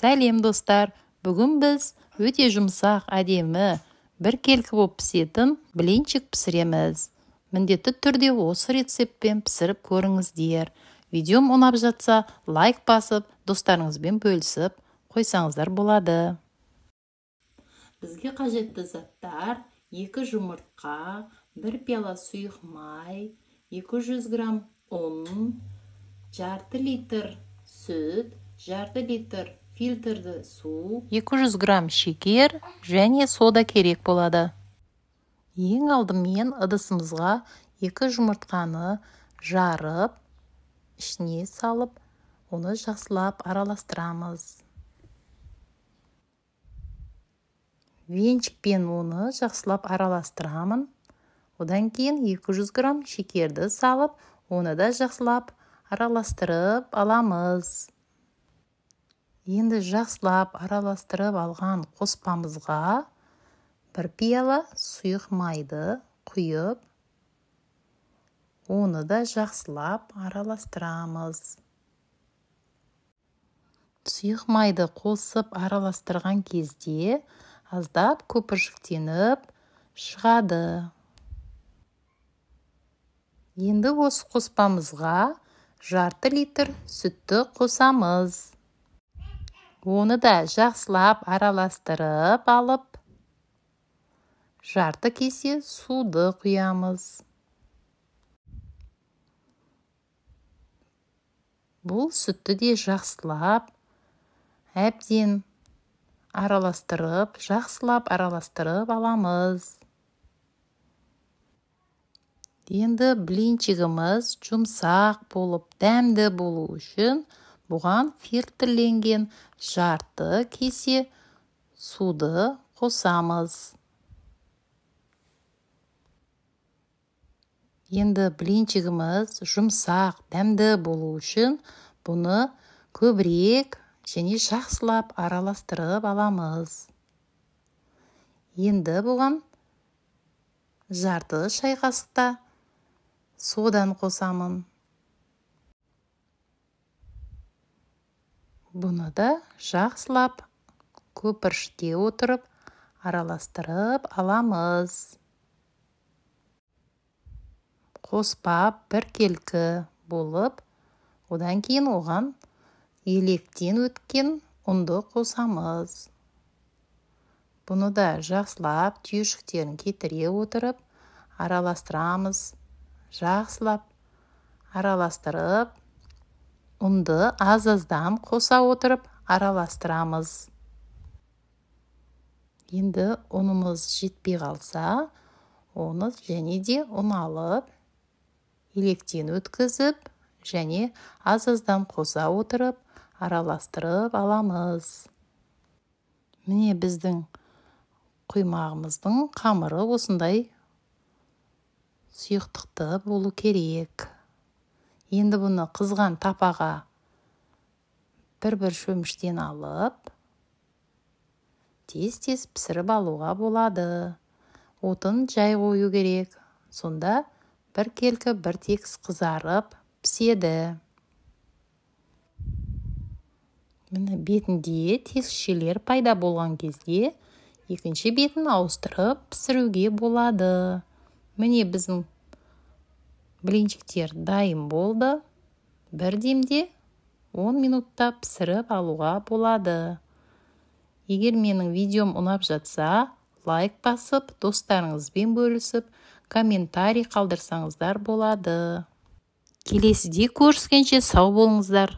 Сәлем достар, бүгін біз өте жұмсақ, әдемі, біркелкі болып пісетін блинчик пісіреміз. Міндетті түрде осы рецептпен пісіріп көріңіздер. Видеом ұнап жатса, лайк басып, достарыңызбен бөлісіп қойсаңыздар болады. Бізге қажетті заттар: 2 жұмыртқа, 1 пиала сұйық май, 200 грамм ұн, жарты литр сүт, жарты литр фильтрді су, 200 грамм шекер және сода керек болады. Ең алдымен ыдысымызға 2 жұмыртқаны жарып, ішіне салып, оны жақсылап араластырамыз. Венчикпен оны жақсылап араластырамын. Одан кейін 200 грамм шекерді салып, оны да жақсылап араластырып аламыз. Енді жақсылап араластырып алған қоспамызға 1 пиала сұйық майды құйып, оны да жақсылап араластырамыз. Сұйық майды қосып араластырған кезде аздап көпіршіктеніп шығады. Енді осы қоспамызға жарты литр сүтті қосамыз. Оны да жақсылап араластырып алып, жарты кесе суды құямыз. Бұл сүтті де жақсылап, әбден жақсылап араластырып аламыз. Енді блинчигіміз жұмсақ болып, дәмді болу үшін бұған фильтрленген жарты кесе суды қосамыз. Енді блинчигіміз жұмсақ, дәмді болу үшін бұны көбірек және жақсылап араластырып аламыз. Енді бұған жарты шай қасықта содан қосамын. Бұны да жақсылап көпіршіте отырып араластырып аламыз. Қоспа біркелкі болып, одан кейін оған електен өткен ұнды қосамыз. Бұны да жақсылап түйіршіктерін кетіре отырып араластырамыз. Жақсылап араластырып, ұнды аз-аздан қоса отырып араластырамыз. Енді ұнымыз жетпей қалса, оны және де ұн алып, електен өткізіп, және аз-аздан қоса отырып араластырып аламыз. Міне біздің құймағымыздың қамыры осындай сұйықтықты болу керек. Енді бұны қызған тапаға бір шөміштен алып, тез-тез пісіріп алуға болады. Отын жай қою керек. Сонда біркелкі тегіс қызарып піседі. Міне бетінде тесікшелер пайда болған кезде екінші бетін ауыстырып пісіруге болады. Міне біздің блинчиктер дайын болды. Бір демде 10 минутта пісіріп алуға болады. Егер менің видеом ұнап жатса, лайк басып, достарыңызбен бөлісіп, комментарий қалдырсаңыздар болады. Келесіде көріскенше сау болыңыздар.